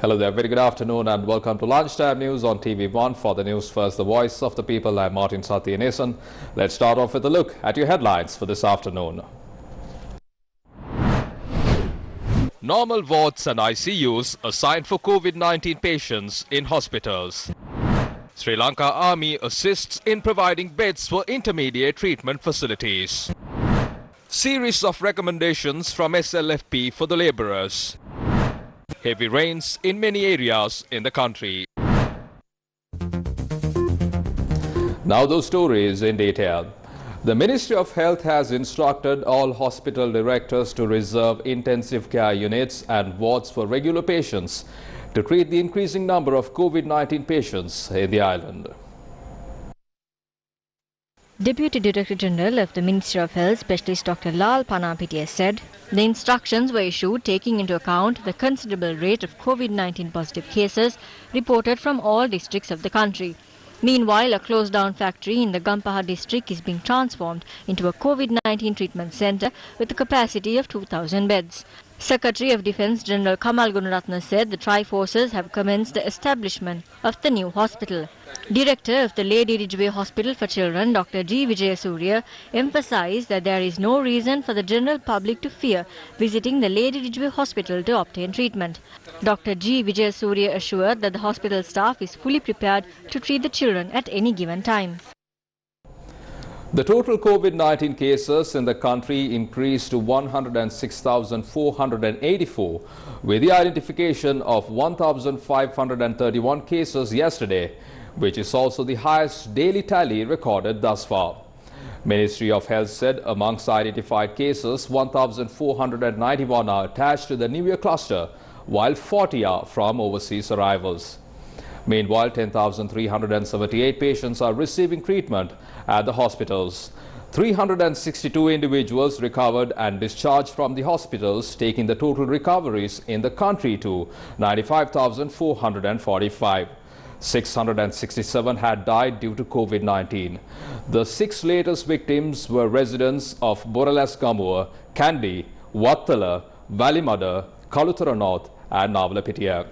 Hello there, very good afternoon and welcome to Lunchtime News on TV1 for the News First, the voice of the people. I'm Martin Satyanesan. Let's start off with a look at your headlines for this afternoon. Normal wards and ICUs assigned for COVID-19 patients in hospitals. Sri Lanka Army assists in providing beds for intermediate treatment facilities. Series of recommendations from SLFP for the labourers. Heavy rains in many areas in the country. Now those stories in detail. The Ministry of Health has instructed all hospital directors to reserve intensive care units and wards for regular patients to treat the increasing number of COVID-19 patients in the island. Deputy Director General of the Ministry of Health, Specialist Dr. Lal Panapitiya said the instructions were issued taking into account the considerable rate of COVID-19 positive cases reported from all districts of the country. Meanwhile, a closed-down factory in the Gampaha district is being transformed into a COVID-19 treatment centre with a capacity of 2,000 beds. Secretary of Defence General Kamal Gunaratne said the Tri-Forces have commenced the establishment of the new hospital. Director of the Lady Ridgeway Hospital for Children, Dr. G. Vijayasuriya, emphasised that there is no reason for the general public to fear visiting the Lady Ridgeway Hospital to obtain treatment. Dr. G. Vijayasuriya assured that the hospital staff is fully prepared to treat the children at any given time. The total COVID-19 cases in the country increased to 106,484 with the identification of 1,531 cases yesterday, which is also the highest daily tally recorded thus far. Ministry of Health said amongst identified cases, 1,491 are attached to the New Year cluster, while 40 are from overseas arrivals. Meanwhile, 10,378 patients are receiving treatment at the hospitals. 362 individuals recovered and discharged from the hospitals, taking the total recoveries in the country to 95,445. 667 had died due to COVID-19. The 6 latest victims were residents of Borelas Gamua, Kandy, Wattala, Valimada, Kalutara North and Navalapitiya.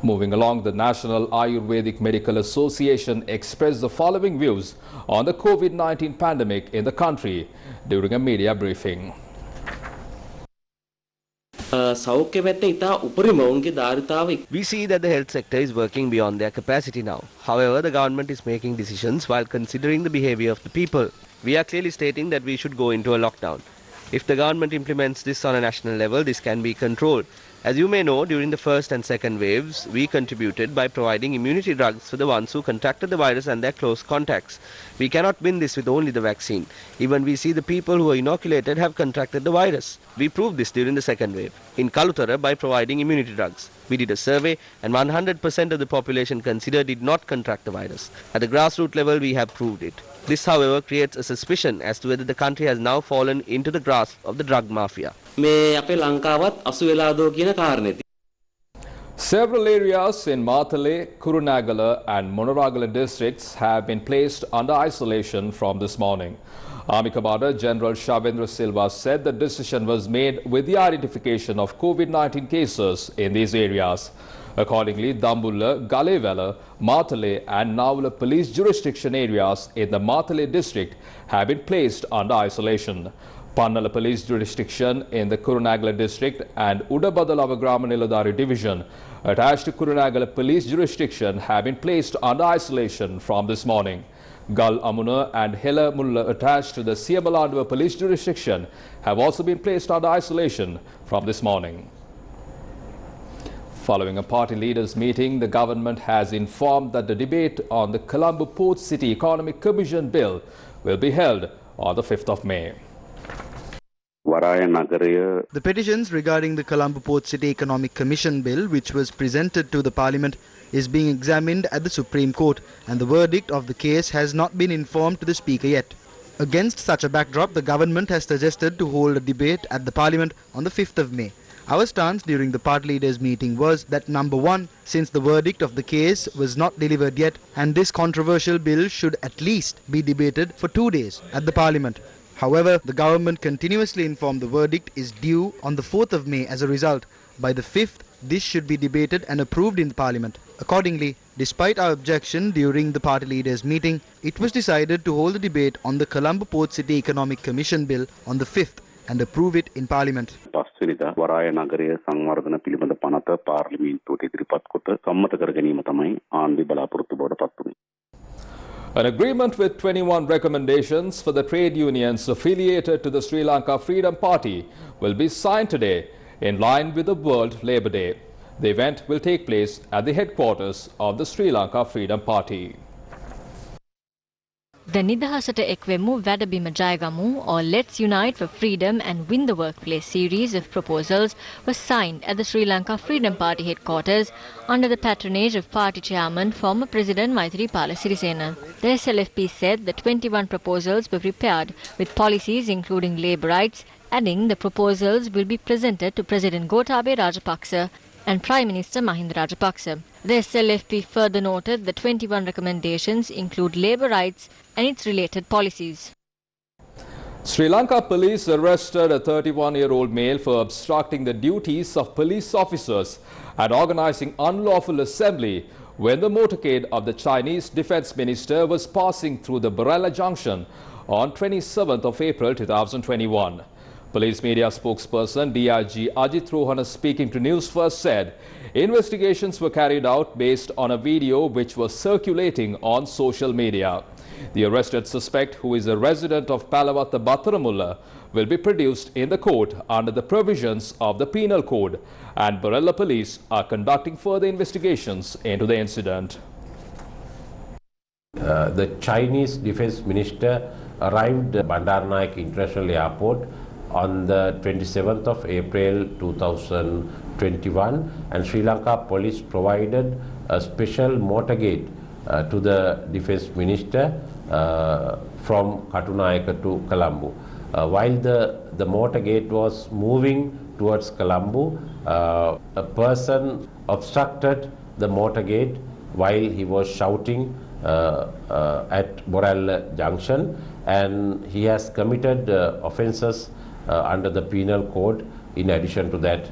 Moving along, the National Ayurvedic Medical Association expressed the following views on the COVID-19 pandemic in the country during a media briefing. We see that the health sector is working beyond their capacity now. However, the government is making decisions while considering the behavior of the people. We are clearly stating that we should go into a lockdown. If the government implements this on a national level, this can be controlled. As you may know, during the first and second waves, we contributed by providing immunity drugs for the ones who contracted the virus and their close contacts. We cannot win this with only the vaccine. Even we see the people who are inoculated have contracted the virus. We proved this during the second wave in Kalutara by providing immunity drugs. We did a survey and 100% of the population considered did not contract the virus. At the grassroots level, we have proved it. This, however, creates a suspicion as to whether the country has now fallen into the grasp of the drug mafia. Several areas in Matale, Kurunagala and Monaragala districts have been placed under isolation from this morning. Army Commander General Shavendra Silva said the decision was made with the identification of COVID-19 cases in these areas. Accordingly, Dambulla, Galevela, Matale and Navala police jurisdiction areas in the Matale district have been placed under isolation. Pannala police jurisdiction in the Kurunagala district and Udabadalava Grama Niladari division attached to Kurunagala police jurisdiction have been placed under isolation from this morning. Gal Amuna and Hela Mulla attached to the Siabalandua police jurisdiction have also been placed under isolation from this morning. Following a party leaders meeting, the government has informed that the debate on the Colombo Port City Economic Commission bill will be held on the 5th of May. The petitions regarding the Colombo Port City Economic Commission bill, which was presented to the Parliament, is being examined at the Supreme Court, and the verdict of the case has not been informed to the Speaker yet. Against such a backdrop, the government has suggested to hold a debate at the Parliament on the 5th of May. Our stance during the party leaders meeting was that number one, since the verdict of the case was not delivered yet, and this controversial bill should at least be debated for 2 days at the Parliament. However, the government continuously informed the verdict is due on the 4th of May as a result. By the 5th, this should be debated and approved in the Parliament. Accordingly, despite our objection during the party leaders' meeting, it was decided to hold a debate on the Colombo Port City Economic Commission Bill on the 5th and approve it in Parliament. වරාය නගරයේ සංවර්ධන පිළිබඳ පනත පාර්ලිමේන්තුවට ඉදිරිපත් කොට සම්මත කර ගැනීම තමයි ආණ්ඩුවේ බලාපොරොත්තු බවට පත් වුණේ. An agreement with 21 recommendations for the trade unions affiliated to the Sri Lanka Freedom Party will be signed today in line with the World Labour Day. The event will take place at the headquarters of the Sri Lanka Freedom Party. The Nidahasata Ekwemu Vadabima Jayagamu, or Let's Unite for Freedom and Win the Workplace series of proposals was signed at the Sri Lanka Freedom Party headquarters under the patronage of party chairman former President Maithripala Sirisena. The SLFP said the 21 proposals were prepared with policies including labour rights, adding the proposals will be presented to President Gotabaya Rajapaksa and Prime Minister Mahinda Rajapaksa. The SLFP further noted the 21 recommendations include labour rights and its related policies. Sri Lanka police arrested a 31-year-old male for obstructing the duties of police officers and organising unlawful assembly when the motorcade of the Chinese Defence Minister was passing through the Barella Junction on 27th of April 2021. Police media spokesperson DIG Ajit Rohana speaking to Newsfirst said investigations were carried out based on a video which was circulating on social media. The arrested suspect, who is a resident of Palavatta Battaramulla, will be produced in the court under the provisions of the Penal Code, and Barella police are conducting further investigations into the incident. The Chinese Defence Minister arrived at Bandaranaike International Airport on the 27th of April 2021, and Sri Lanka police provided a special motorcade to the Defence Minister from Katunayaka to Colombo. While the motorcade was moving towards Colombo, a person obstructed the motorcade while he was shouting at Borella Junction, and he has committed offences under the Penal Code. In addition to that,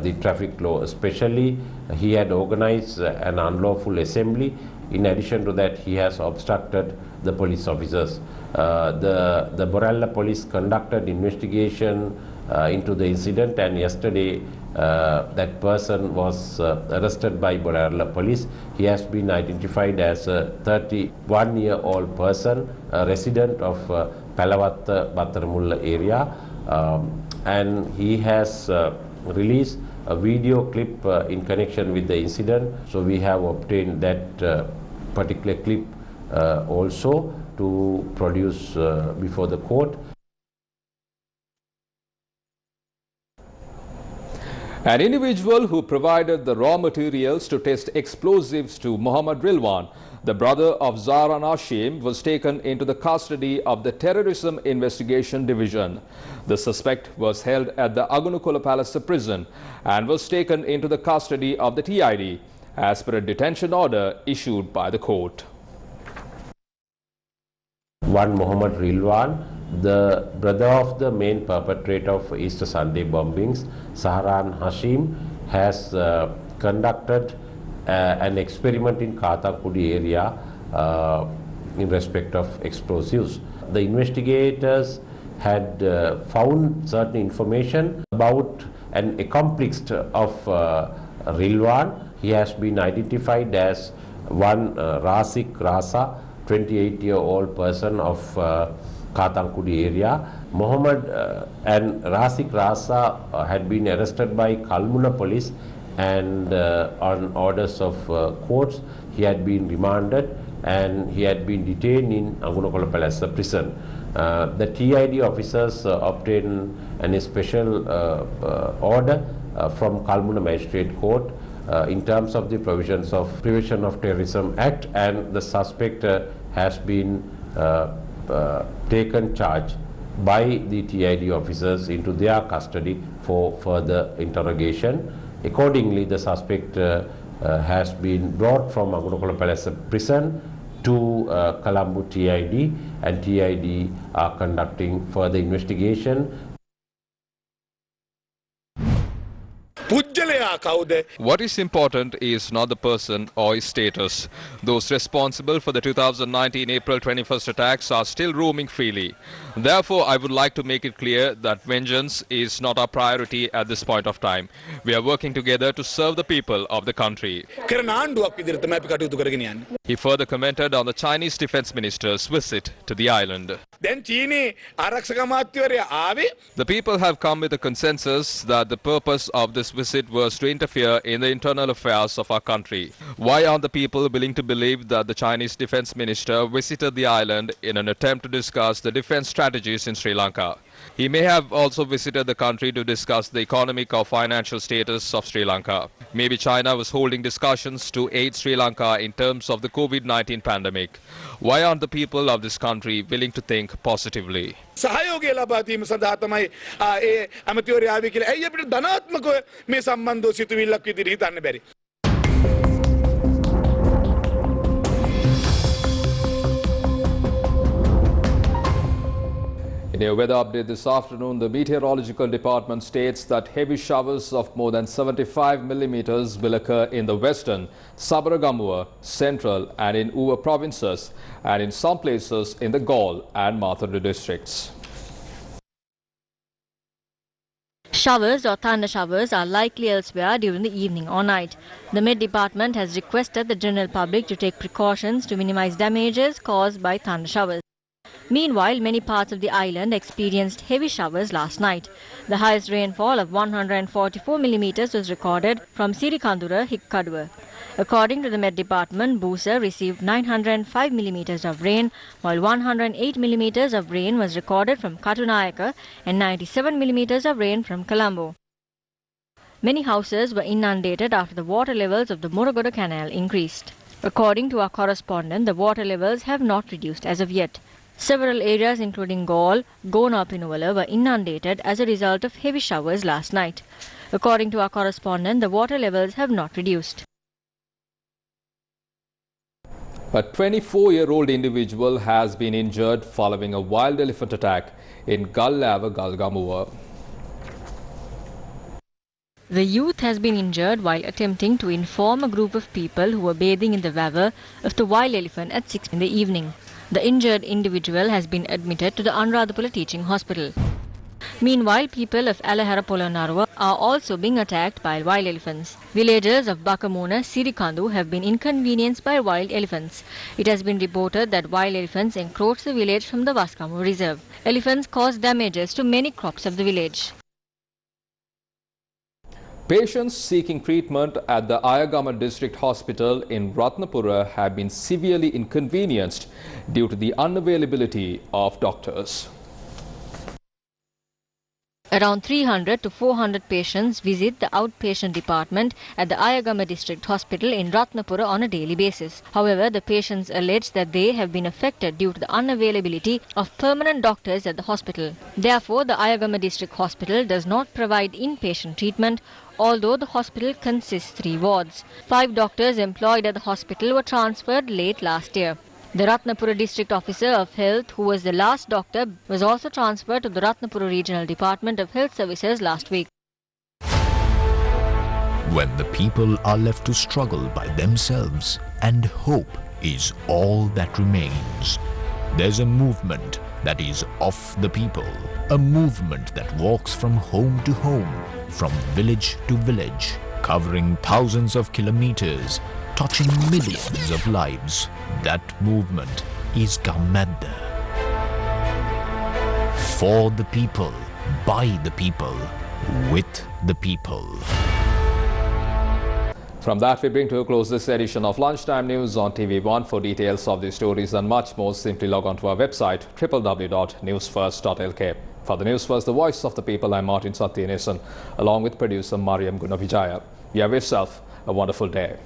the traffic law, especially he had organized an unlawful assembly. In addition to that, he has obstructed the police officers. The Borella police conducted investigation into the incident, and yesterday that person was arrested by Borella police. He has been identified as a 31-year-old person, a resident of Palavatta Battaramulla area, and he has released a video clip in connection with the incident. So we have obtained that particular clip also to produce before the court. An individual who provided the raw materials to test explosives to Mohammad Rilwan, the brother of Zahra Hashim, was taken into the custody of the Terrorism Investigation Division. The suspect was held at the Agunukola Palace prison and was taken into the custody of the TID as per a detention order issued by the court. One Mohammad Rilwan, the brother of the main perpetrator of Easter Sunday bombings, Zahra Hashim, has conducted an experiment in Kathakudi area in respect of explosives. The investigators had found certain information about an accomplice of Rilwan. He has been identified as one Rasik Rasa, 28-year-old person of Kathakudi area. Mohammed and Rasik Rasa had been arrested by Kalmuna police, and on orders of courts he had been remanded and he had been detained in Agunukola Palace prison. The TID officers obtained a special order from Kalmuna Magistrate Court in terms of the provisions of Prevention of Terrorism Act, and the suspect has been taken charge by the TID officers into their custody for further interrogation. Accordingly, the suspect has been brought from Agunukola Palace prison to Colombo TID, and TID are conducting further investigation. පුජ්‍යලයා කවුද? What is important is not the person or his status. Those responsible for the 2019 April 21st attacks are still roaming freely. Therefore, I would like to make it clear that vengeance is not our priority at this point of time. We are working together to serve the people of the country. කරන ආණ්ඩුවක් විදිහට තමයි අපි කටයුතු කරගෙන යන්නේ. He further commented on the Chinese defense minister's visit to the island. දැන් චීනී ආරක්ෂක අමාත්‍යවරයා ආවේ. The people have come with a consensus that the purpose of this visit was to interfere in the internal affairs of our country. Why aren't the people willing to believe that the Chinese defense minister visited the island in an attempt to discuss the defense strategies in Sri Lanka? He may have also visited the country to discuss the economic or financial status of Sri Lanka. Maybe China was holding discussions to aid Sri Lanka in terms of the COVID-19 pandemic. Why aren't the people of this country willing to think positively? සහයෝගය ලබා දීම සඳහා තමයි ඒ අමාත්‍යවරයා ආවේ කියලා. ඇයි අපිට ධනාත්මකව මේ සම්බන්ධව සිතුවිල්ලක් විදිහට හිතන්න බැරි? In a weather update this afternoon, the meteorological department states that heavy showers of more than 75 millimeters will occur in the western, Sabaragamuwa, central and in Uva provinces and in some places in the Gaul and Mathura districts. Showers or thunder showers are likely elsewhere during the evening or night. The Met Department has requested the general public to take precautions to minimize damages caused by thunder showers. Meanwhile, many parts of the island experienced heavy showers last night. The highest rainfall of 144 millimeters was recorded from Sirikandura, Hikkaduwa. According to the Met Department, Busa received 905 millimeters of rain, while 108 millimeters of rain was recorded from Katunayaka and 97 millimeters of rain from Colombo. Many houses were inundated after the water levels of the Muragoda Canal increased. According to our correspondent, the water levels have not reduced as of yet. Several areas including Gaul, Gonapinuvala were inundated as a result of heavy showers last night. According to our correspondent, the water levels have not reduced. A 24-year-old individual has been injured following a wild elephant attack in Gallava, Galgamuwa. The youth has been injured while attempting to inform a group of people who were bathing in the Vavar of the wild elephant at 6 in the evening. The injured individual has been admitted to the Anuradhapura Teaching Hospital. Meanwhile, people of Alahara Polonarwa are also being attacked by wild elephants. Villagers of Bakamona, Sirikandu have been inconvenienced by wild elephants. It has been reported that wild elephants encroach the village from the Vaskamu Reserve. Elephants cause damages to many crops of the village. Patients seeking treatment at the Ayagama District Hospital in Ratnapura have been severely inconvenienced due to the unavailability of doctors. Around 300 to 400 patients visit the outpatient department at the Ayagama District Hospital in Ratnapura on a daily basis. However, the patients allege that they have been affected due to the unavailability of permanent doctors at the hospital. Therefore, the Ayagama District Hospital does not provide inpatient treatment, although the hospital consists 3 wards. 5 doctors employed at the hospital were transferred late last year. The Ratnapura District Officer of Health, who was the last doctor, was also transferred to the Ratnapura Regional Department of Health Services last week. When the people are left to struggle by themselves and hope is all that remains, there's a movement that is of the people, a movement that walks from home to home, from village to village, covering thousands of kilometers, touching millions of lives. That movement is Gammadda. For the people, by the people, with the people. From that, we bring to a close this edition of Lunchtime News on TV1. For details of these stories and much more, simply log on to our website www.newsfirst.lk. For the News First, the voice of the people, I'm Martin Satyanesan, along with producer Mariam Gunavijaya. You have yourself a wonderful day.